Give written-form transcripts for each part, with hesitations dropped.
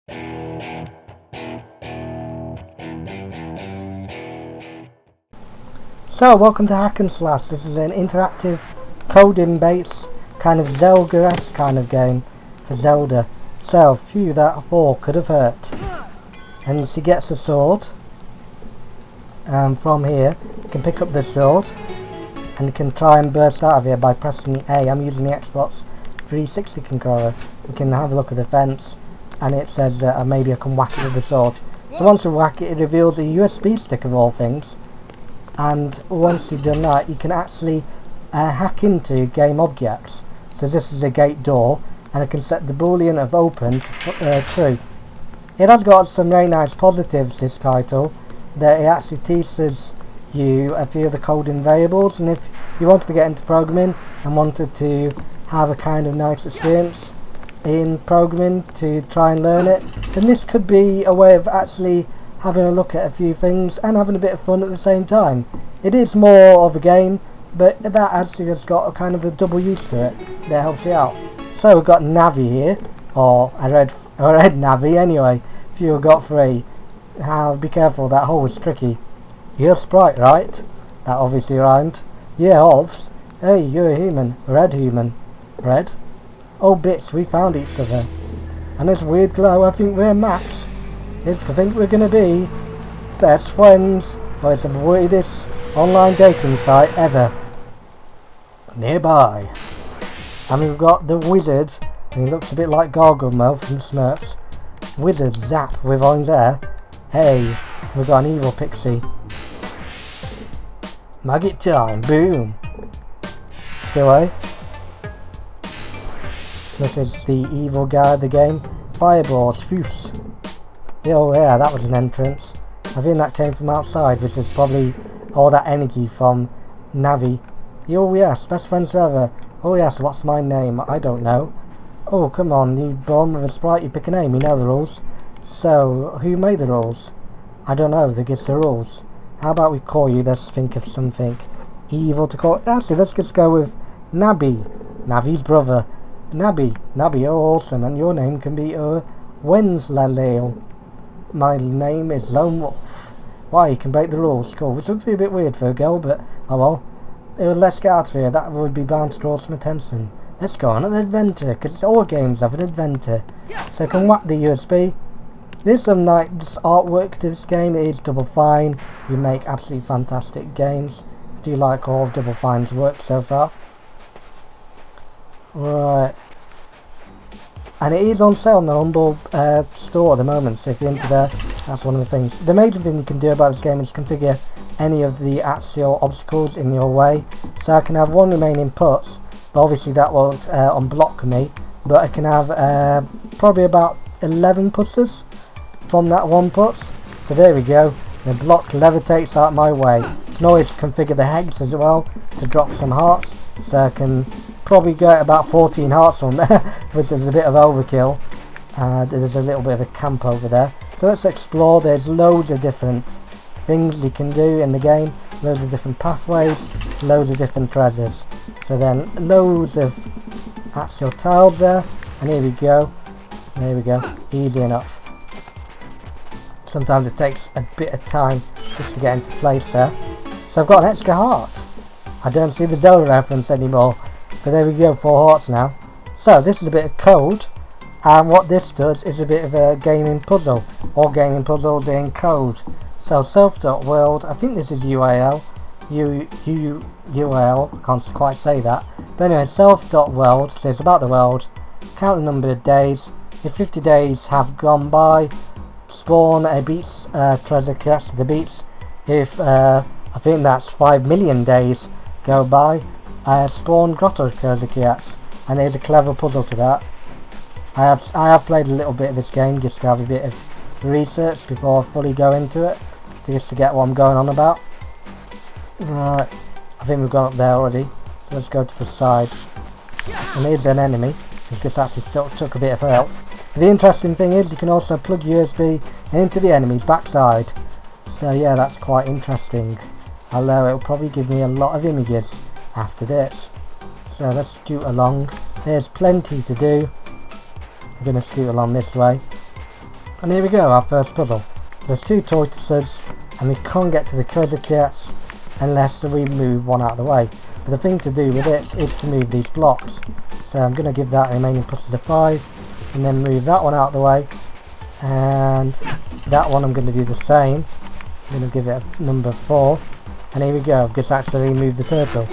So, welcome to Hack and Slash. This is an interactive, coding-based, kind of Zelda-esque kind of game for Zelda. So, phew, that fall could have hurt. And she gets a sword. From here, you can pick up the sword, and you can try and burst out of here by pressing A. I'm using the Xbox 360 controller. We can have a look at the fence, and it says that maybe I can whack it with the sword. So once you whack it, it reveals a USB stick of all things. And once you've done that, you can actually hack into game objects. So this is a gate door, and I can set the boolean of open to true. It has got some very nice positives, this title, that it actually teaches you a few of the coding variables, and if you wanted to get into programming and wanted to have a kind of nice experience in programming to try and learn it, then this could be a way of actually having a look at a few things and having a bit of fun at the same time. It is more of a game, but that actually has got a kind of a double use to it that helps you out. So we've got Navi here, or I read Navi anyway. If you got free, be careful, that hole is tricky. You're Sprite, right? That obviously rhymed. Yeah, Hobbs. Hey, you're a human. Red human. Red? Oh bits, we found each other. And this weird glow, I think we're mates. I think we're going to be best friends. Well, it's the weirdest online dating site ever. Nearby. And we've got the wizard, and he looks a bit like Gargamel from Smurfs. Wizard Zap with orange hair. Hey, we've got an evil pixie. Maggot time, boom. Still away. This is the evil guy of the game. Fireballs, foofs. Oh yeah, that was an entrance. I think that came from outside, which is probably all that energy from Navi. Oh yes, best friends forever. Oh yes, what's my name? I don't know. Oh come on, you born with a sprite, you pick a name, you know the rules. So, who made the rules? I don't know, they gives the rules. How about we call you, let's think of something evil to call. Actually, let's just go with Nabi. Navi's brother. Nabi, you're awesome, and your name can be Wensley. My name is Lone Wolf. Why, you can break the rules, cool. Which would be a bit weird for a girl, but oh well. Let's get out of here, that would be bound to draw some attention. Let's go on an adventure, because all games have an adventure. So I can whack the USB. There's some nice artwork to this game. It is Double Fine. You make absolutely fantastic games. I do like all of Double Fine's work so far. Right. And it is on sale in the Humble store at the moment, so if you're into there, that's one of the things. The major thing you can do about this game is configure any of the actual obstacles in your way. So I can have one remaining putts, but obviously that won't unblock me. But I can have probably about 11 putters from that one put. So there we go. The block levitates out my way. You can always configure the hex as well to drop some hearts. So I can probably get about 14 hearts from there, which is a bit of overkill. There's a little bit of a camp over there. So let's explore. There's loads of different things you can do in the game. Loads of different pathways, loads of different treasures. So then loads of actual tiles there. And here we go. There we go. Easy enough. Sometimes it takes a bit of time just to get into place there. So I've got an extra heart. I don't see the Zelda reference anymore. But there we go, 4 hearts now. So this is a bit of code. And what this does is a bit of a gaming puzzle. All gaming puzzles in code. So self.world, I think this is UAL. UAL, I can't quite say that. But anyway, self.world, so it's about the world. Count the number of days. If 50 days have gone by, spawn a beats treasure chest to the beats. If I think that's 5 million days go by, spawn grotto treasure chests. And there's a clever puzzle to that. I have played a little bit of this game just to have a bit of research before I fully go into it, just to get what I'm going on about. Right, I think we've gone up there already, so let's go to the side. And there's an enemy, who's just actually took a bit of health. But the interesting thing is you can also plug USB into the enemy's backside. So yeah, that's quite interesting. Although it'll probably give me a lot of images after this. So let's scoot along. There's plenty to do. I'm going to scoot along this way. And here we go, our first puzzle. There's 2 tortoises and we can't get to the treasure chests unless we move one out of the way. But the thing to do with this is to move these blocks. So I'm going to give that remaining puzzle a 5 and then move that one out of the way. And that one I'm going to do the same. I'm going to give it a number 4. And here we go, I've just actually moved the turtle.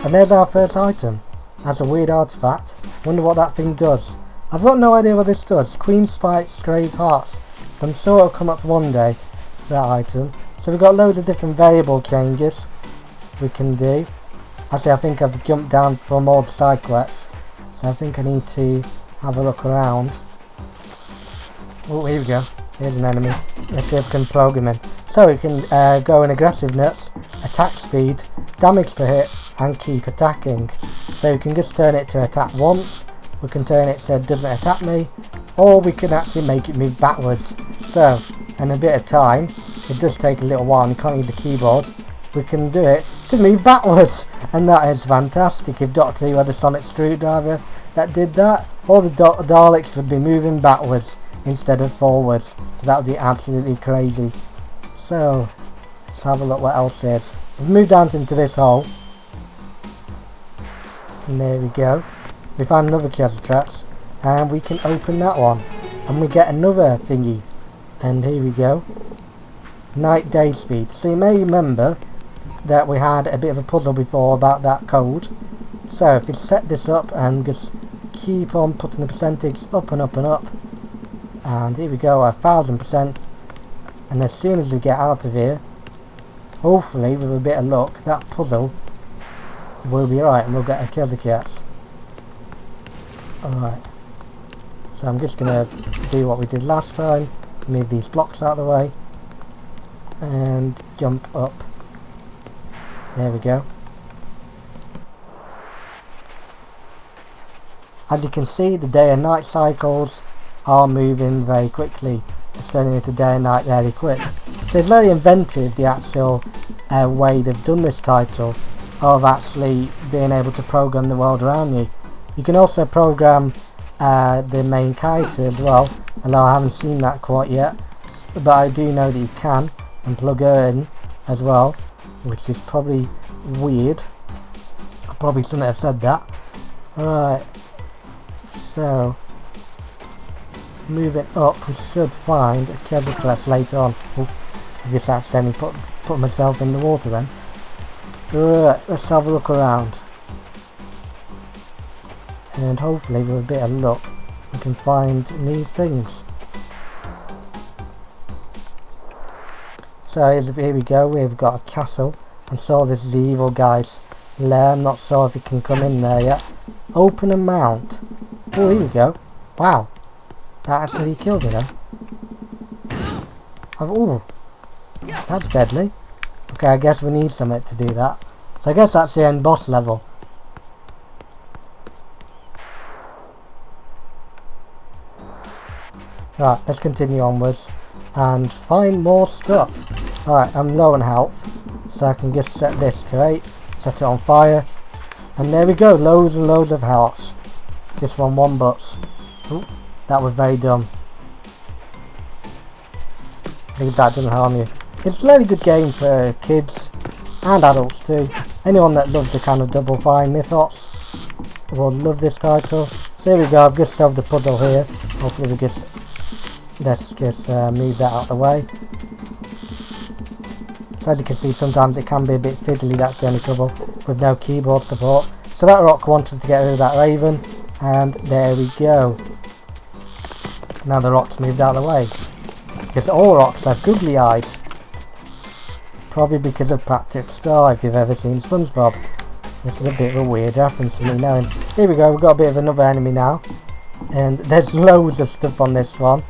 And there's our first item. That's a weird artifact. Wonder what that thing does. I've got no idea what this does. Queen Spikes, Grave Hearts. I'm sure it'll come up one day, that item. So we've got loads of different variable changes we can do. Actually, I think I've jumped down from all the side quests. So I think I need to have a look around. Oh, here we go. Here's an enemy. Let's see if we can program him. So we can go in aggressiveness, attack speed, damage per hit, and keep attacking. So we can just turn it to attack once. We can turn it so it doesn't attack me, or we can actually make it move backwards. So in a bit of time, it does take a little while and you can't use the keyboard, we can do it to move backwards, and that is fantastic. If Doctor Who had a sonic screwdriver that did that, all the Daleks would be moving backwards instead of forwards, so that would be absolutely crazy. So let's have a look what else is. We've moved down into this hole, and there we go. We found another treasure chest and we can open that one and we get another thingy, and here we go, night day speed. So you may remember that we had a bit of a puzzle before about that code. So if we set this up and just keep on putting the percentage up and up and up, and here we go, 1000%, and as soon as we get out of here, hopefully with a bit of luck, that puzzle will be right and we'll get a treasure chest. Alright, so I'm just going to do what we did last time, move these blocks out of the way and jump up. There we go. As you can see, the day and night cycles are moving very quickly. It's turning into day and night very quick. So it's very inventive, the actual way they've done this title, of actually being able to program the world around you. You can also program the main character as well, although I haven't seen that quite yet, but I do know that you can, and plug her in as well, which is probably weird. I probably shouldn't have said that. Alright, so moving up, we should find a treasure chest later on. Oh, I just accidentally put myself in the water then. Right, let's have a look around. And hopefully with a bit of luck we can find new things. So here we go, we've got a castle. I'm sure this is the evil guy's lair. I'm not sure if he can come in there yet. Open a mount. Oh, here we go. Wow, that actually killed me then. Oh, that's deadly. Okay, I guess we need something to do that. So I guess that's the end boss level. Right, let's continue onwards and find more stuff. Right, I'm low on health, so I can just set this to 8, set it on fire, and there we go, loads and loads of health. Just from one butts. Ooh, that was very dumb. At least that doesn't harm you. It's a really good game for kids and adults too. Anyone that loves the kind of Double Fine mythos will love this title. So here we go, I've just solved the puzzle here. Hopefully we just... let's just move that out of the way. So as you can see, sometimes it can be a bit fiddly, that's the only trouble, with no keyboard support. So that rock wanted to get rid of that raven, and there we go. Now the rock's moved out of the way. Because all rocks have googly eyes. Probably because of Patrick Star, if you've ever seen SpongeBob. This is a bit of a weird reference to me knowing. Here we go, we've got a bit of another enemy now. And there's loads of stuff on this one.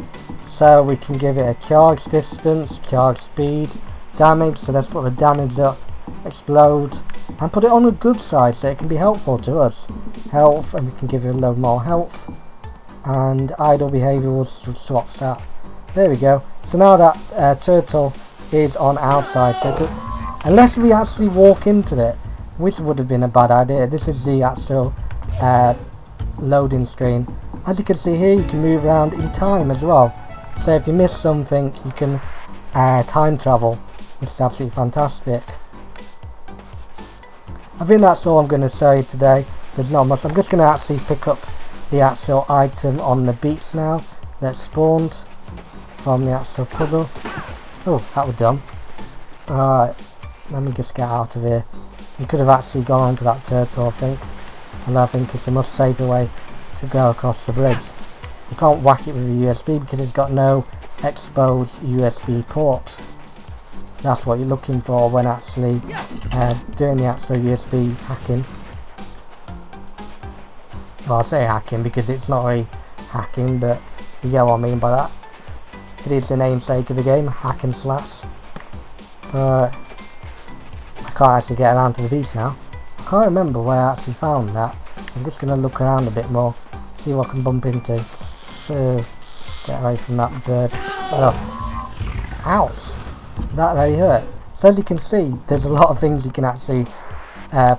So we can give it a charge distance, charge speed, damage. So let's put the damage up, explode, and put it on the good side so it can be helpful to us. Health, and we can give it a load more health. And idle behaviour will swap that. There we go. So now that turtle is on our side. So unless we actually walk into it, which would have been a bad idea. This is the actual loading screen. As you can see here, you can move around in time as well. So if you miss something, you can time travel, which is absolutely fantastic. I think that's all I'm going to say today. There's not much. I'm just going to actually pick up the actual item on the beach now that spawned from the actual puzzle. Oh, that was dumb. Alright, let me just get out of here. You could have actually gone onto that turtle, I think. And I think it's a much safer way to go across the bridge. You can't whack it with a USB because it's got no exposed USB port. That's what you're looking for when actually doing the actual USB hacking. Well, I say hacking because it's not really hacking, but you get what I mean by that. It is the namesake of the game, hack and slash. I can't actually get around to the beach now. I can't remember where I actually found that. I'm just going to look around a bit more, see what I can bump into. So, get away from that bird. Oh. Ouch! That really hurt. So as you can see, there's a lot of things you can actually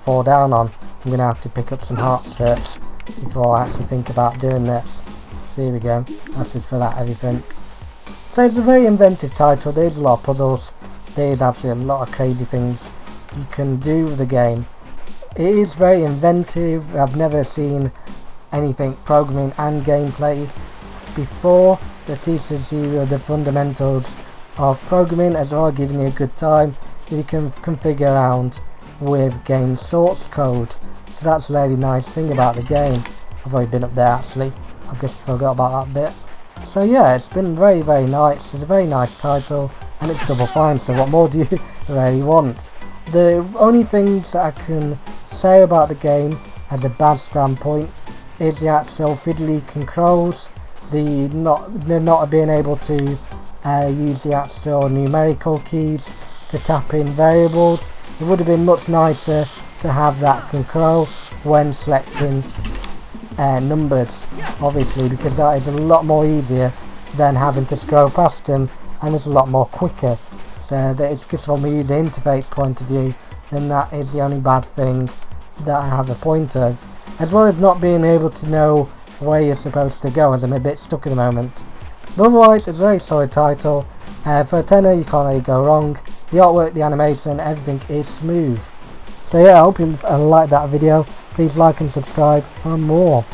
fall down on. I'm going to have to pick up some hearts first before I actually think about doing this. So here we go. I should fill out everything. So it's a very inventive title. There's a lot of puzzles. There's absolutely a lot of crazy things you can do with the game. It is very inventive. I've never seen anything programming and gameplay before that teaches you the fundamentals of programming, as well, giving you a good time. You can configure around with game source code. So that's a really nice thing about the game. I've already been up there actually. I've just forgot about that bit. So yeah, it's been very, very nice. It's a very nice title, and it's Double Fine, so what more do you really want? The only things that I can say about the game as a bad standpoint is the actual fiddly controls, the not being able to use the actual numerical keys to tap in variables. It would have been much nicer to have that control when selecting numbers, obviously, because that is a lot more easier than having to scroll past them, and it's a lot more quicker. So that it's just from a user interface point of view, then that is the only bad thing that I have a point of, as well as not being able to know where you're supposed to go, as I'm a bit stuck at the moment. But otherwise, it's a very solid title. For a tenner, you can't really go wrong. The artwork, the animation, everything is smooth. So yeah, I hope you liked that video. Please like and subscribe for more.